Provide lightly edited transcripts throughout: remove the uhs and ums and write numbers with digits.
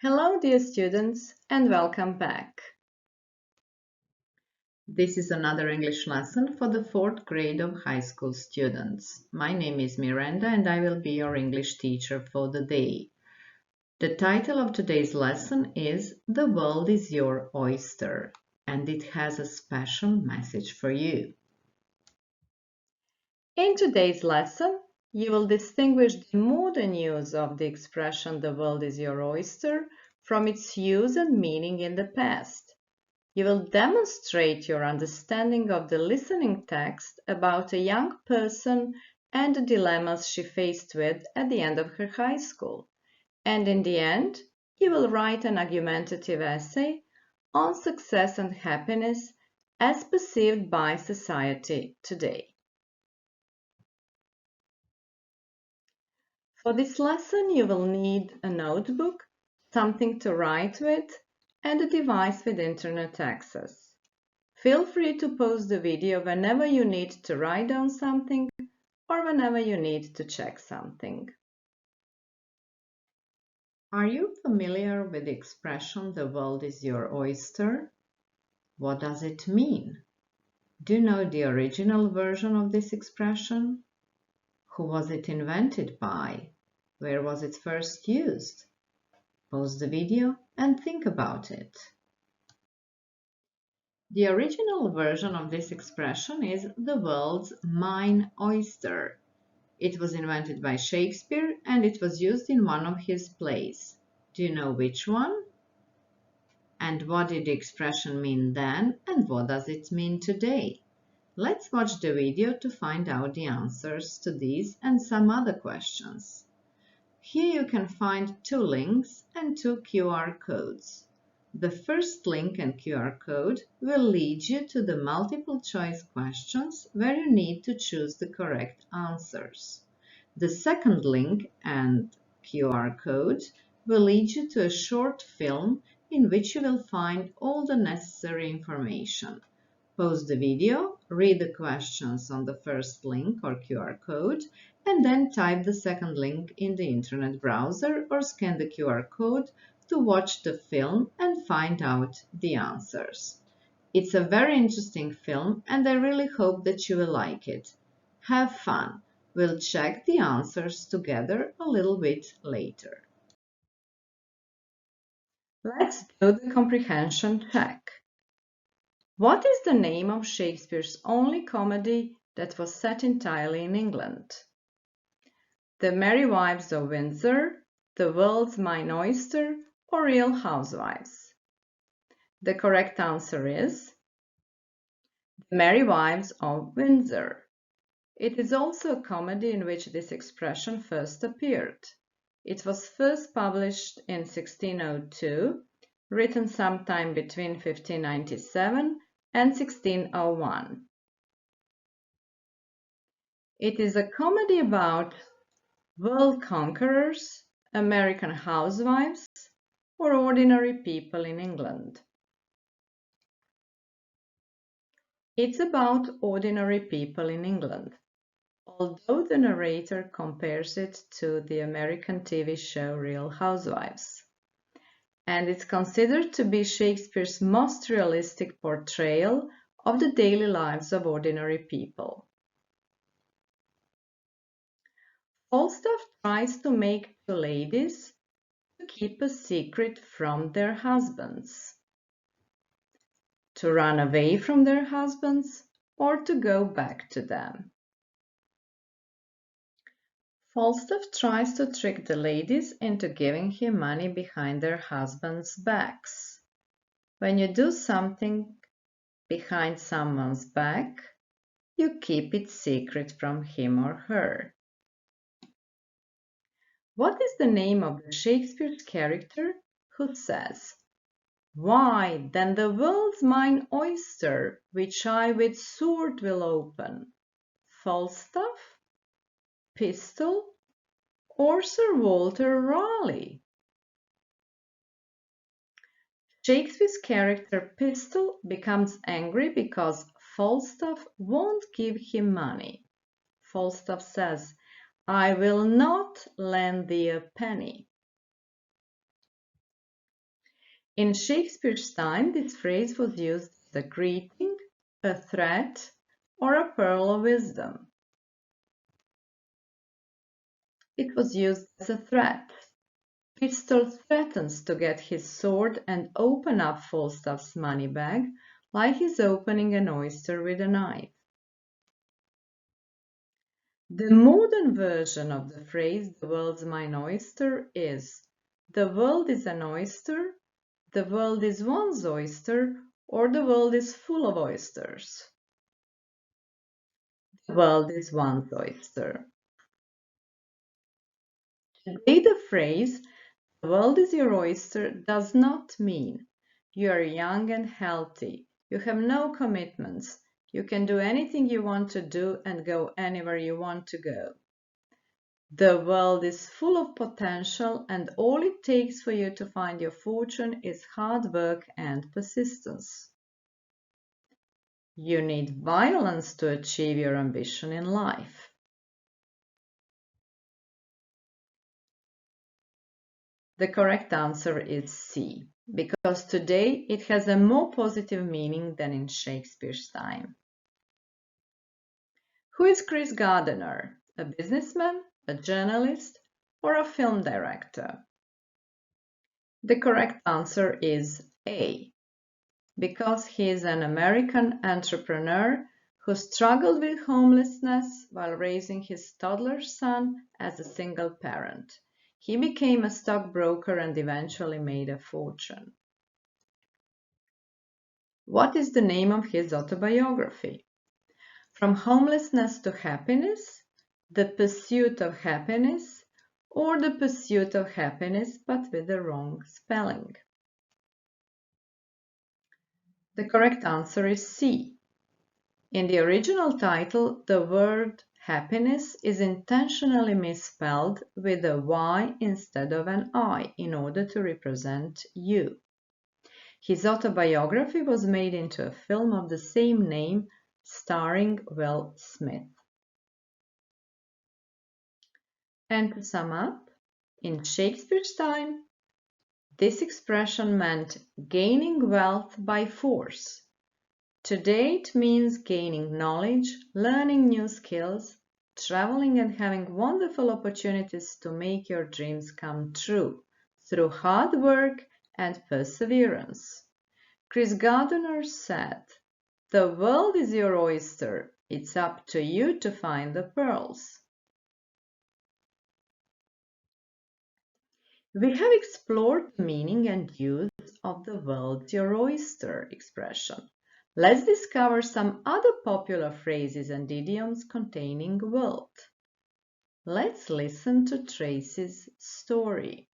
Hello, dear students, and welcome back. This is another English lesson for the 4th grade of high school students. My name is Miranda and I will be your English teacher for the day. The title of today's lesson is The World is Your Oyster, and it has a special message for you. In today's lesson, you will distinguish the modern use of the expression "the world is your oyster" from its use and meaning in the past. You will demonstrate your understanding of the listening text about a young person and the dilemmas she faced with at the end of her high school. And in the end, you will write an argumentative essay on success and happiness as perceived by society today. For this lesson, you will need a notebook, something to write with, and a device with internet access. Feel free to pause the video whenever you need to write down something or whenever you need to check something. Are you familiar with the expression "the world is your oyster"? What does it mean? Do you know the original version of this expression? Who was it invented by? Where was it first used? Pause the video and think about it. The original version of this expression is "the world's mine oyster." It was invented by Shakespeare and it was used in one of his plays. Do you know which one? And what did the expression mean then and what does it mean today? Let's watch the video to find out the answers to these and some other questions. Here you can find 2 links and 2 QR codes. The first link and QR code will lead you to the multiple choice questions where you need to choose the correct answers. The second link and QR code will lead you to a short film in which you will find all the necessary information. Pause the video, read the questions on the first link or QR code, and then type the second link in the internet browser or scan the QR code to watch the film and find out the answers. It's a very interesting film and I really hope that you will like it. Have fun! We'll check the answers together a little bit later. Let's do the comprehension check. What is the name of Shakespeare's only comedy that was set entirely in England? The Merry Wives of Windsor, The World's Mine Oyster, or Real Housewives? The correct answer is The Merry Wives of Windsor. It is also a comedy in which this expression first appeared. It was first published in 1602, written sometime between 1597 and 1601. It is a comedy about world conquerors, American housewives, or ordinary people in England. It's about ordinary people in England, although the narrator compares it to the American TV show Real Housewives. And it's considered to be Shakespeare's most realistic portrayal of the daily lives of ordinary people. Falstaff tries to make 2 ladies to keep a secret from their husbands, to run away from their husbands, or to go back to them. Falstaff tries to trick the ladies into giving him money behind their husbands' backs. When you do something behind someone's back, you keep it secret from him or her. What is the name of the Shakespeare's character who says, "Why, then the world's mine oyster, which I with sword will open"? Falstaff, Pistol, or Sir Walter Raleigh? Shakespeare's character Pistol becomes angry because Falstaff won't give him money. Falstaff says, "I will not lend thee a penny." In Shakespeare's time, this phrase was used as a greeting, a threat, or a pearl of wisdom. It was used as a threat. Pistol threatens to get his sword and open up Falstaff's money bag like he's opening an oyster with a knife. The modern version of the phrase, "the world's mine oyster," is, "the world is an oyster," "the world is one's oyster," or "the world is full of oysters." The world is one's oyster. Today, the phrase, "the world is your oyster," does not mean you are young and healthy, you have no commitments, you can do anything you want to do and go anywhere you want to go. The world is full of potential, and all it takes for you to find your fortune is hard work and persistence. You need violence to achieve your ambition in life. The correct answer is C, because today it has a more positive meaning than in Shakespeare's time. Who is Chris Gardner? A businessman, a journalist, or a film director? The correct answer is A, because he is an American entrepreneur who struggled with homelessness while raising his toddler son as a single parent. He became a stockbroker and eventually made a fortune. What is the name of his autobiography? From Homelessness to Happiness, The Pursuit of Happiness, or The Pursuit of Happiness but with the wrong spelling? The correct answer is C. In the original title, the word happiness is intentionally misspelled with a Y instead of an I in order to represent you. His autobiography was made into a film of the same name, starring Will Smith. And to sum up, in Shakespeare's time, this expression meant gaining wealth by force. Today it means gaining knowledge, learning new skills, traveling and having wonderful opportunities to make your dreams come true through hard work and perseverance. Chris Gardner said, "The world is your oyster. It's up to you to find the pearls." We have explored the meaning and use of the "world's your oyster" expression. Let's discover some other popular phrases and idioms containing world. Let's listen to Tracy's story.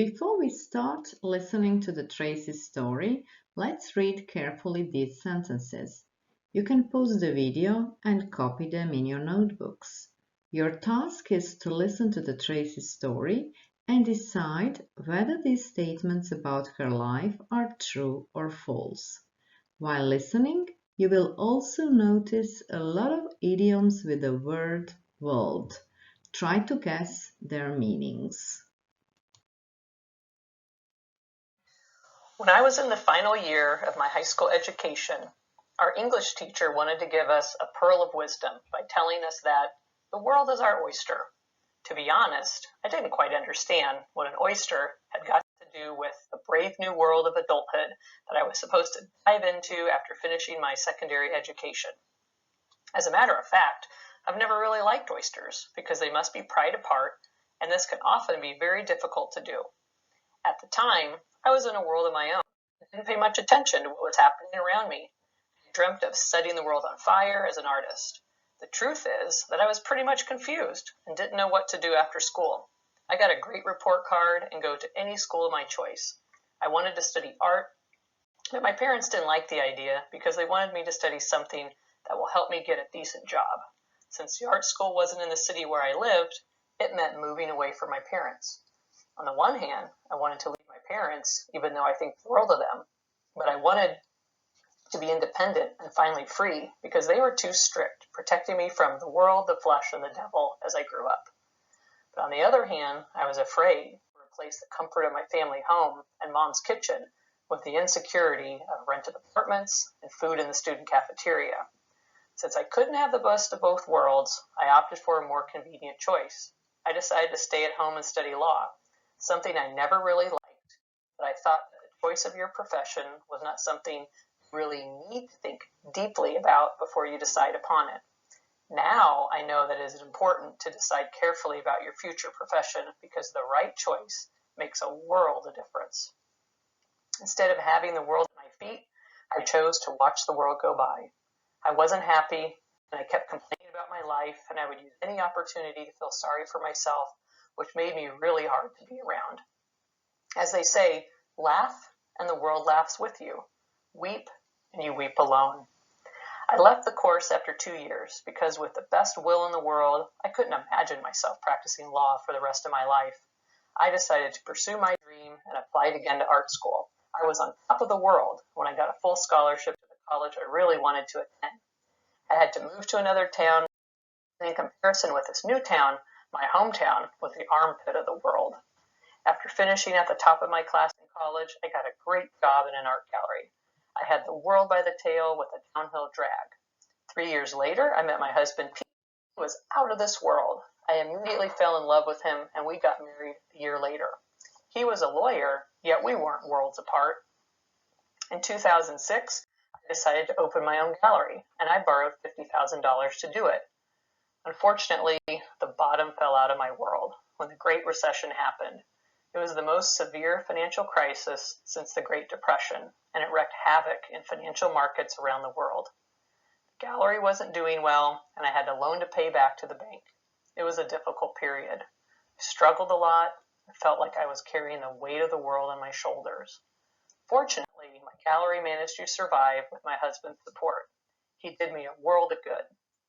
Before we start listening to the Tracy's story, let's read carefully these sentences. You can pause the video and copy them in your notebooks. Your task is to listen to the Tracy's story and decide whether these statements about her life are true or false. While listening, you will also notice a lot of idioms with the word world. Try to guess their meanings. When I was in the final year of my high school education, our English teacher wanted to give us a pearl of wisdom by telling us that the world is our oyster. To be honest, I didn't quite understand what an oyster had got to do with the brave new world of adulthood that I was supposed to dive into after finishing my secondary education. As a matter of fact, I've never really liked oysters because they must be pried apart, and this can often be very difficult to do. At the time, I was in a world of my own. I didn't pay much attention to what was happening around me. I dreamt of setting the world on fire as an artist. The truth is that I was pretty much confused and didn't know what to do after school. I got a great report card and go to any school of my choice. I wanted to study art, but my parents didn't like the idea because they wanted me to study something that will help me get a decent job. Since the art school wasn't in the city where I lived, it meant moving away from my parents. On the one hand, I wanted to leave my parents, even though I think the world of them, but I wanted to be independent and finally free because they were too strict, protecting me from the world, the flesh, and the devil as I grew up. But on the other hand, I was afraid for a replace the comfort of my family home and mom's kitchen with the insecurity of rented apartments and food in the student cafeteria. Since I couldn't have the best of both worlds, I opted for a more convenient choice. I decided to stay at home and study law, something I never really liked, but I thought that the choice of your profession was not something you really need to think deeply about before you decide upon it. Now I know that it is important to decide carefully about your future profession because the right choice makes a world of difference. Instead of having the world at my feet, I chose to watch the world go by. I wasn't happy, and I kept complaining about my life, and I would use any opportunity to feel sorry for myself, which made me really hard to be around. As they say, laugh, and the world laughs with you. Weep, and you weep alone. I left the course after 2 years because with the best will in the world, I couldn't imagine myself practicing law for the rest of my life. I decided to pursue my dream and applied again to art school. I was on top of the world when I got a full scholarship to the college I really wanted to attend. I had to move to another town, and in comparison with this new town, my hometown was the armpit of the world. After finishing at the top of my class in college, I got a great job in an art gallery. I had the world by the tail with a downhill drag. 3 years later, I met my husband, Pete, who was out of this world. I immediately fell in love with him, and we got married a year later. He was a lawyer, yet we weren't worlds apart. In 2006, I decided to open my own gallery, and I borrowed $50,000 to do it. Unfortunately, the bottom fell out of my world when the Great Recession happened. It was the most severe financial crisis since the Great Depression, and it wreaked havoc in financial markets around the world. The gallery wasn't doing well, and I had a loan to pay back to the bank. It was a difficult period. I struggled a lot and felt like I was carrying the weight of the world on my shoulders. Fortunately, my gallery managed to survive with my husband's support. He did me a world of good.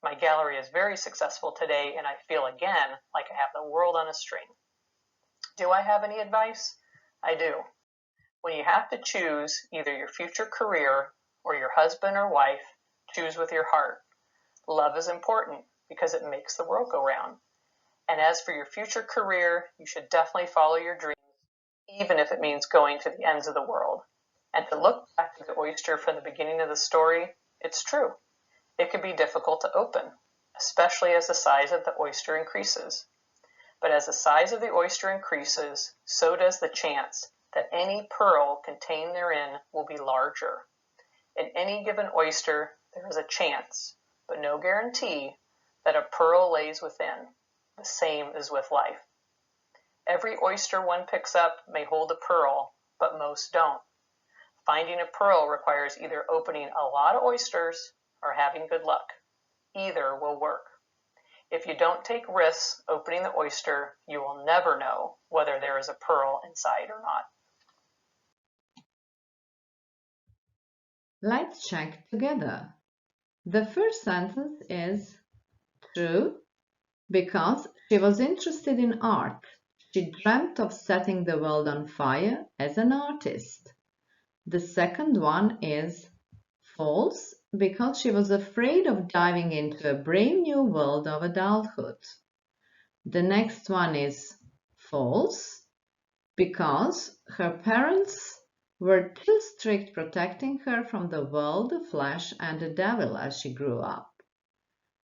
My gallery is very successful today, and I feel again like I have the world on a string. Do I have any advice? I do. When you have to choose either your future career or your husband or wife, choose with your heart. Love is important because it makes the world go round. And as for your future career, you should definitely follow your dreams, even if it means going to the ends of the world. And to look back to the oyster from the beginning of the story, it's true. It can be difficult to open, especially as the size of the oyster increases. But as the size of the oyster increases, so does the chance that any pearl contained therein will be larger. In any given oyster, there is a chance, but no guarantee, that a pearl lays within. The same is with life. Every oyster one picks up may hold a pearl, but most don't. Finding a pearl requires either opening a lot of oysters or having good luck. Either will work. If you don't take risks opening the oyster, you will never know whether there is a pearl inside or not. Let's check together. The first sentence is true because she was interested in art. She dreamt of setting the world on fire as an artist. The second one is false because she was afraid of diving into a brave new world of adulthood. The next one is false because her parents were too strict protecting her from the world, the flesh, and the devil as she grew up.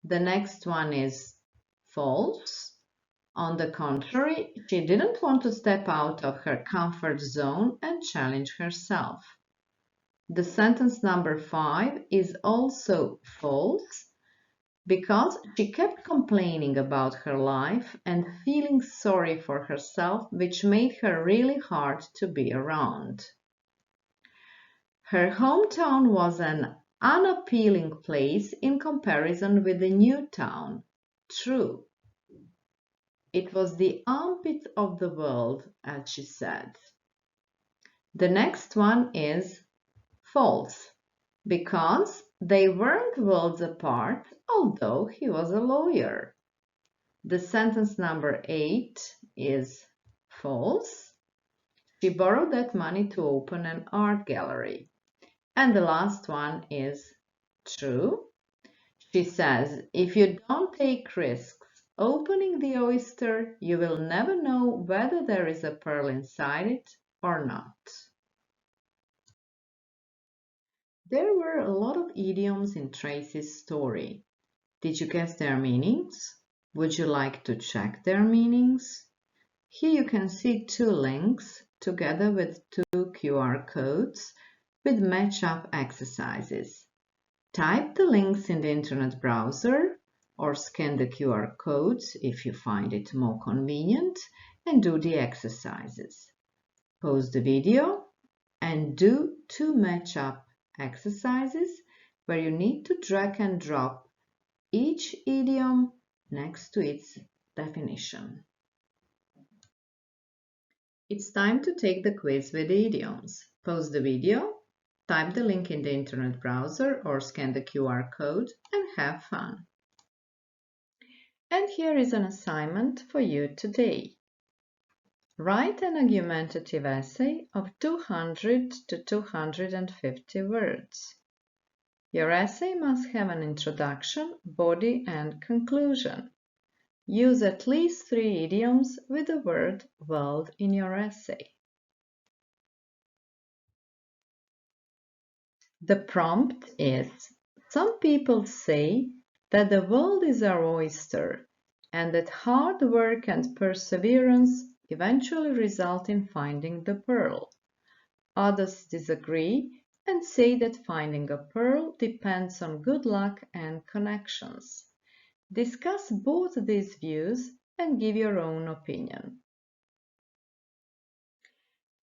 The next one is false. On the contrary, she didn't want to step out of her comfort zone and challenge herself. The sentence number 5 is also false because she kept complaining about her life and feeling sorry for herself, which made her really hard to be around. Her hometown was an unappealing place in comparison with the new town. True. It was the armpit of the world, as she said. The next one is false, because they weren't worlds apart, although he was a lawyer. The sentence number 8 is false. She borrowed that money to open an art gallery. And the last one is true. She says, if you don't take risks Opening the oyster, you will never know whether there is a pearl inside it or not. There were a lot of idioms in Tracy's story. Did you guess their meanings? Would you like to check their meanings? Here you can see 2 links together with 2 QR codes with match-up exercises. Type the links in the internet browser or scan the QR codes if you find it more convenient and do the exercises. Pause the video and do 2 match-up exercises where you need to drag and drop each idiom next to its definition. It's time to take the quiz with the idioms. Pause the video, type the link in the internet browser or scan the QR code and have fun. And here is an assignment for you today. Write an argumentative essay of 200 to 250 words. Your essay must have an introduction, body, and conclusion. Use at least 3 idioms with the word world in your essay. The prompt is: some people say that the world is our oyster and that hard work and perseverance eventually result in finding the pearl. Others disagree and say that finding a pearl depends on good luck and connections. Discuss both these views and give your own opinion.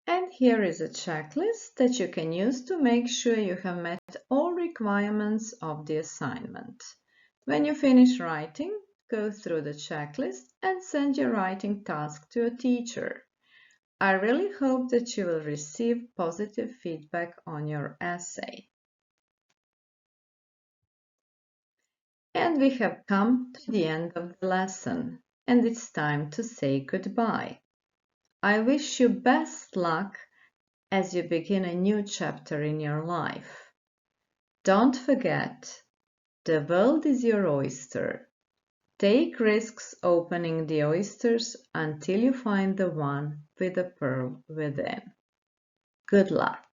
And here is a checklist that you can use to make sure you have met all requirements of the assignment. When you finish writing, go through the checklist and send your writing task to a teacher. I really hope that you will receive positive feedback on your essay. And we have come to the end of the lesson, and it's time to say goodbye. I wish you best luck as you begin a new chapter in your life. Don't forget, the world is your oyster. Take risks opening the oysters until you find the one with the pearl within. Good luck!